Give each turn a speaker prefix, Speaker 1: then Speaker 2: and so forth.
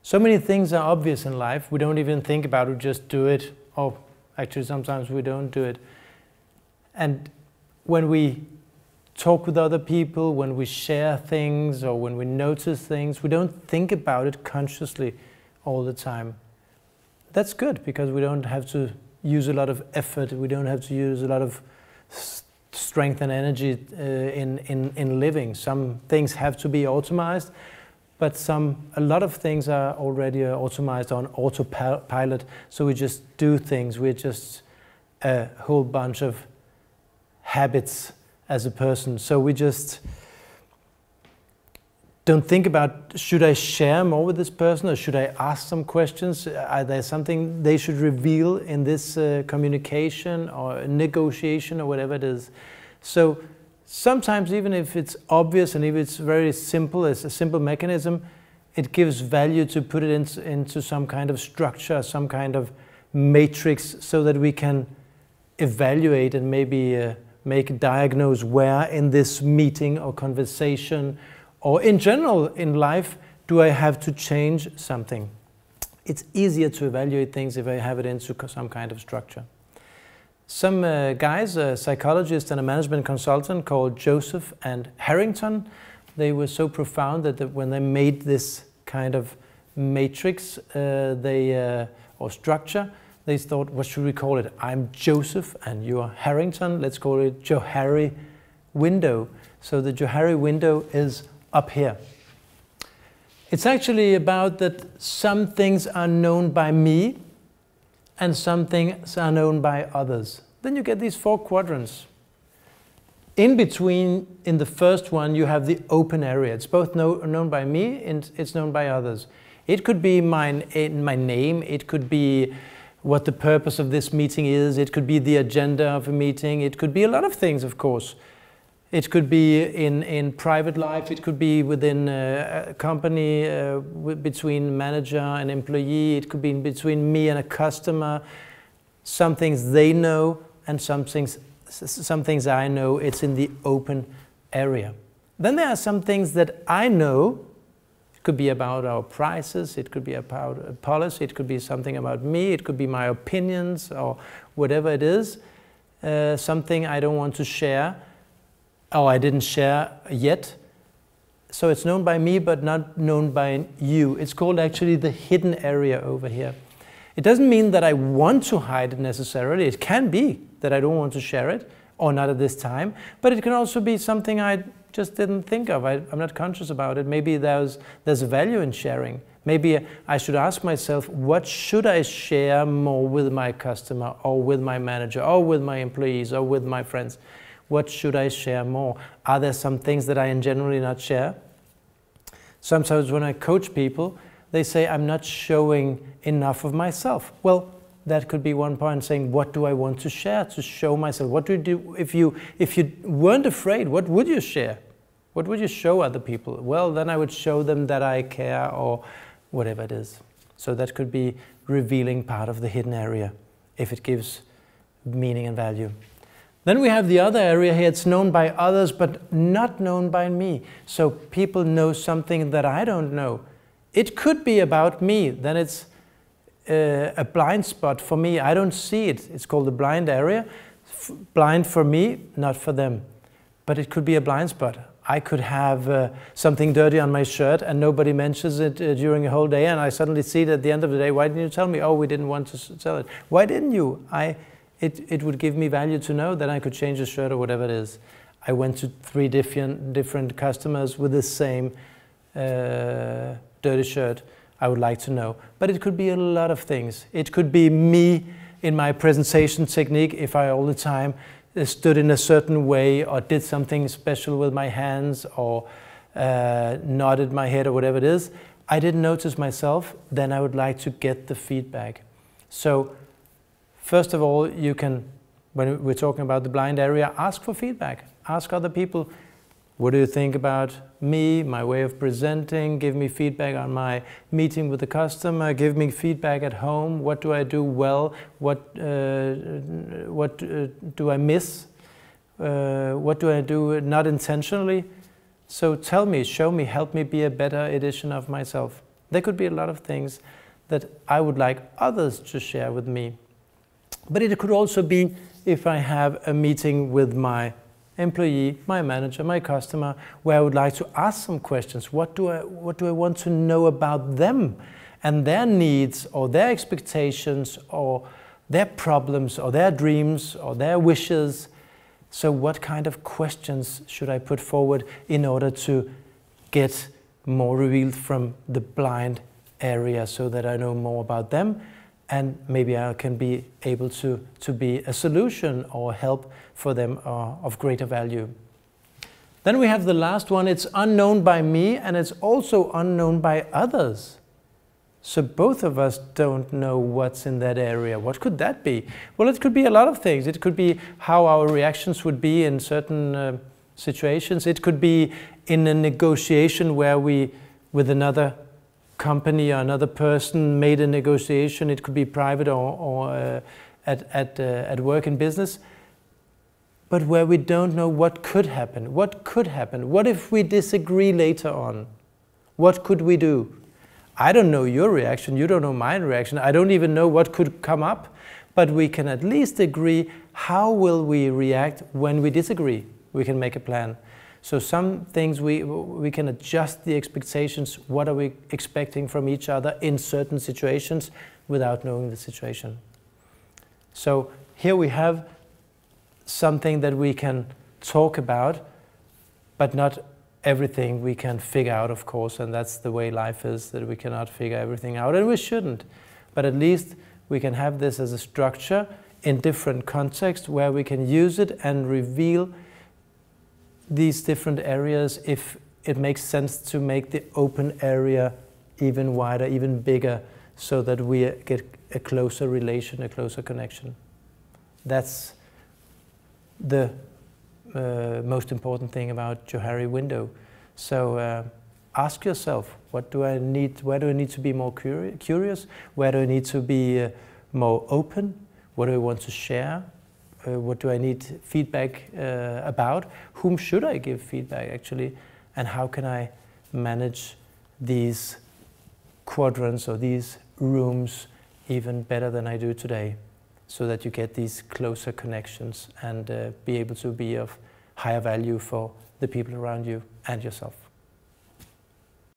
Speaker 1: So many things are obvious in life, we don't even think about it, just do it. Or actually sometimes we don't do it. And when we talk with other people, when we share things or when we notice things, we don't think about it consciously all the time. That's good, because we don't have to use a lot of effort, we don't have to use a lot of strength and energy in living. Some things have to be automized, but a lot of things are already automized on autopilot, so we just do things. We're just a whole bunch of habits as a person. So we just don't think about, should I share more with this person, or should I ask some questions? Are there something they should reveal in this communication or negotiation or whatever it is? So sometimes, even if it's obvious and if it's very simple, it's a simple mechanism, it gives value to put it into some kind of structure, some kind of matrix, so that we can evaluate and maybe diagnose where in this meeting or conversation or in general in life do I have to change something. It's easier to evaluate things if I have it into some kind of structure. Some guys, a psychologist and a management consultant called Joseph and Harrington, they were so profound that when they made this kind of matrix or structure, they thought, what should we call it? I'm Joseph and you're Harrington. Let's call it Johari window. So the Johari window is up here. It's actually about that some things are known by me and some things are known by others. Then you get these 4 quadrants. In between, in the first one, you have the open area. It's both known by me and it's known by others. It could be my name, it could be what the purpose of this meeting is, it could be the agenda of a meeting, it could be a lot of things, of course. It could be in private life, it could be within a company, between manager and employee, it could be between me and a customer. Some things they know and some things I know. It's in the open area. Then there are some things that I know. It could be about our prices, it could be about a policy, it could be something about me, it could be my opinions or whatever it is. Something I don't want to share, or I didn't share yet. So it's known by me but not known by you. It's called actually the hidden area over here. It doesn't mean that I want to hide it necessarily. It can be that I don't want to share it, or not at this time, but it can also be something I just didn't think of. I'm not conscious about it. Maybe there's a value in sharing. Maybe I should ask myself, what should I share more with my customer or with my manager or with my employees or with my friends? What should I share more? Are there some things that I generally not share? Sometimes when I coach people, they say I'm not showing enough of myself. Well, that could be one point, saying, what do I want to share to show myself? What do you do if you weren't afraid? What would you share? What would you show other people? Well, then I would show them that I care, or whatever it is. So that could be revealing part of the hidden area, if it gives meaning and value. Then we have the other area here. It's known by others, but not known by me. So people know something that I don't know. It could be about me. Then it's a blind spot for me. I don't see it. It's called the blind area. Blind for me, not for them. But it could be a blind spot. I could have something dirty on my shirt and nobody mentions it during a whole day, and I suddenly see it at the end of the day. Why didn't you tell me? Oh, we didn't want to tell it. Why didn't you? It would give me value to know that I could change a shirt or whatever it is. I went to 3 different customers with the same dirty shirt. I would like to know. But it could be a lot of things. It could be me in my presentation technique, if I all the time stood in a certain way or did something special with my hands or nodded my head or whatever it is. I didn't notice myself, then I would like to get the feedback. So first of all, you can, when we're talking about the blind area, ask for feedback. Ask other people, what do you think about me, my way of presenting? Give me feedback on my meeting with the customer. Give me feedback at home. What do I do well? What do I miss? What do I do not intentionally? So tell me, show me, help me be a better edition of myself. There could be a lot of things that I would like others to share with me. But it could also be if I have a meeting with my employee, my manager, my customer, where I would like to ask some questions. What do I want to know about them and their needs or their expectations or their problems or their dreams or their wishes? So what kind of questions should I put forward in order to get more revealed from the blind area so that I know more about them, and maybe I can be able to be a solution or help for them of greater value. Then we have the last one. It's unknown by me and it's also unknown by others. So both of us don't know what's in that area. What could that be? Well, it could be a lot of things. It could be how our reactions would be in certain situations. It could be in a negotiation where we, with another company or another person, made a negotiation. It could be private or at work and business. But where we don't know what could happen. What could happen? What if we disagree later on? What could we do? I don't know your reaction, you don't know my reaction, I don't even know what could come up, but we can at least agree how will we react when we disagree. We can make a plan. So some things we can adjust the expectations, what are we expecting from each other in certain situations without knowing the situation. So here we have something that we can talk about, but not everything we can figure out, of course, and that's the way life is, that we cannot figure everything out, and we shouldn't. But at least we can have this as a structure in different contexts where we can use it and reveal these different areas if it makes sense to make the open area even wider, even bigger, so that we get a closer relation, a closer connection. That's the most important thing about Johari window. So ask yourself, what do I need? Where do I need to be more curious? Where do I need to be more open? What do I want to share? What do I need feedback about? Whom should I give feedback actually? And how can I manage these quadrants or these rooms even better than I do today, so that you get these closer connections and be able to be of higher value for the people around you and yourself.